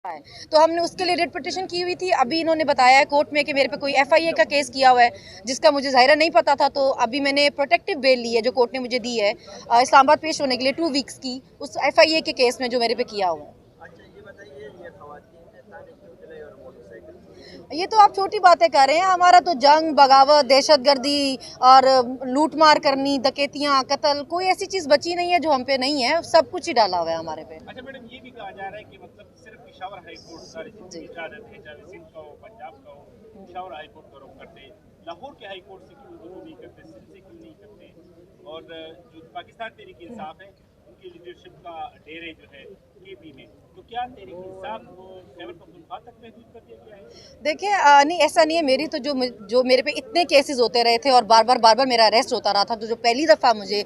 है। तो हमने उसके लिए रिट पिटीशन की हुई थी। अभी इन्होंने बताया है कोर्ट में कि मेरे पे कोई एफआईए का केस किया हुआ है, जिसका मुझे ज़ाहिरा नहीं पता था। तो अभी मैंने प्रोटेक्टिव बेल ली है जो कोर्ट ने मुझे दी है इस्लामाबाद पेश होने के लिए 2 वीक्स की, उस एफआईए के केस में जो मेरे पे किया हुआ है। अच्छा ये बताइए, ये खवातीन ने ताने क्यों चलाई और मोटरसाइकिल चोरी? ये तो आप छोटी बातें कर रहे हैं। हमारा तो जंग, बगावत, दहशतगर्दी और लूट मार करनी, डकैतियाँ, कत्ल, कोई ऐसी चीज़ बची नहीं है जो हम पे नहीं है। सब कुछ ही डाला हुआ है हमारे पे। अच्छा मैडम, ये भी कहा जा रहा है कि मतलब सिर्फ पेशावर हाई कोर्ट का जी। इजाजत है, चाहे सिंध का हो, पंजाब का हो, पेशावर हाई कोर्ट का रुख करते हैं। लाहौर के हाई कोर्ट से क्यों रुजू नहीं करते, सिंध से क्यों नहीं करते? और जो पाकिस्तान तहरीक इंसाफ है, उनकी लीडरशिप का डेरे जो है केपी में, तो क्या तहरीक इंसाफ को खैबर पख्तूनख्वा तक महदूद कर दिया गया है? देखिए नहीं, ऐसा नहीं है। मेरी तो जो मेरे पे इतने केसेस होते रहे थे और बार बार मेरा अरेस्ट होता रहा था। तो जो पहली दफ़ा मुझे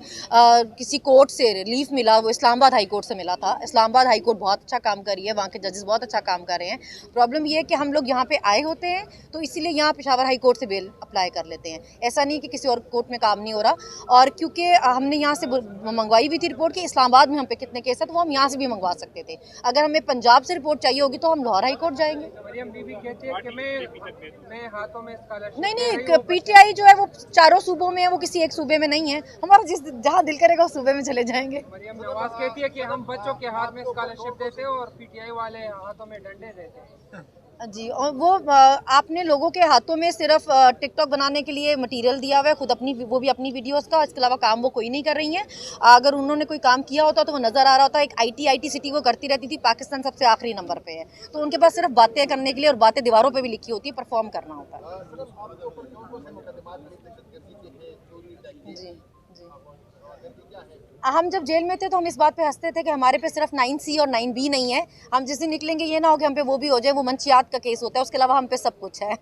किसी कोर्ट से रिलीफ मिला वो इस्लामाबाद हाई कोर्ट से मिला था। इस्लामाबाद हाई कोर्ट बहुत अच्छा काम कर रही है, वहाँ के जजेस बहुत अच्छा काम कर रहे हैं। प्रॉब्लम ये है कि हम लोग यहाँ पे आए होते हैं तो इसीलिए यहाँ पेशावर हाई कोर्ट से बेल अप्लाई कर लेते हैं। ऐसा नहीं कि किसी और कोर्ट में काम नहीं हो रहा। और क्योंकि हमने यहाँ से मंगवाई हुई थी रिपोर्ट कि इस्लामाबाद में हम पे कितने केस है, तो वो हम यहाँ से भी मंगवा सकते थे। अगर हमें पंजाब से रिपोर्ट चाहिए होगी तो हम लाहौर हाई कोर्ट जाएंगे। मरियम बीबी कहती है कि मैं हाथों में स्कॉलरशिप नहीं, पीटीआई जो है वो चारों सूबों में है, वो किसी एक सूबे में नहीं है। हमारा जहाँ दिल करेगा उस सूबे में चले जाएंगे। मरियम नवाज कहती है कि हम बच्चों के हाथ में स्कॉलरशिप देते हैं और पीटीआई वाले हाथों में डंडे देते हैं। जी, और वो आपने लोगों के हाथों में सिर्फ टिकटॉक बनाने के लिए मटेरियल दिया हुआ है, खुद अपनी वो भी अपनी वीडियोस का। इसके अलावा काम वो कोई नहीं कर रही हैं। अगर उन्होंने कोई काम किया होता तो वो नज़र आ रहा होता। एक आईटी सिटी वो करती रहती थी, पाकिस्तान सबसे आखिरी नंबर पे है। तो उनके पास सिर्फ बातें करने के लिए और बातें दीवारों पे भी लिखी होती है, परफॉर्म करना होता है। जी, जी। हम जब जेल में थे तो हम इस बात पे हंसते थे कि हमारे पे सिर्फ 9C और 9B नहीं है। हम जिस दिन निकलेंगे ये ना हो कि हम पे वो भी हो जाए, वो मंशियात का केस होता है, उसके अलावा हम पे सब कुछ है।